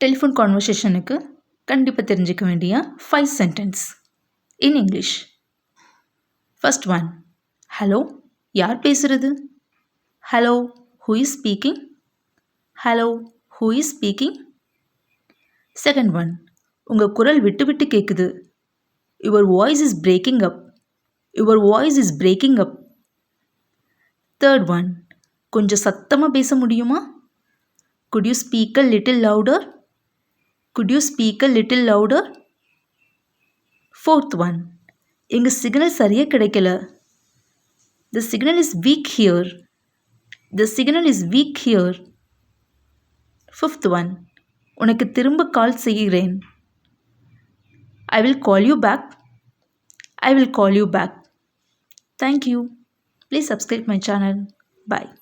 Telephone கான்வர்சேஷனுக்கு கண்டிப்பாக தெரிஞ்சுக்க வேண்டிய 5 sentence in English. First one, hello, யார் பேசுகிறது? Hello, who is speaking? Hello, who is speaking? Second one, உங்கள் குரல் விட்டு விட்டு கேட்குது. Your voice is braking up. Your voice is braking up. Third one, கொஞ்சம் சத்தமாக பேச முடியுமா? Could you speak a little louder? Could you speak a little louder? Fourth one, எங்கள் சிக்னல் சரியாக கிடைக்கல. The signal is weak here. The signal is weak here. Fifth one, உனக்கு திரும்ப கால் செய்கிறேன். I will call you back. I will call you back. Thank you. Please subscribe my channel. Bye.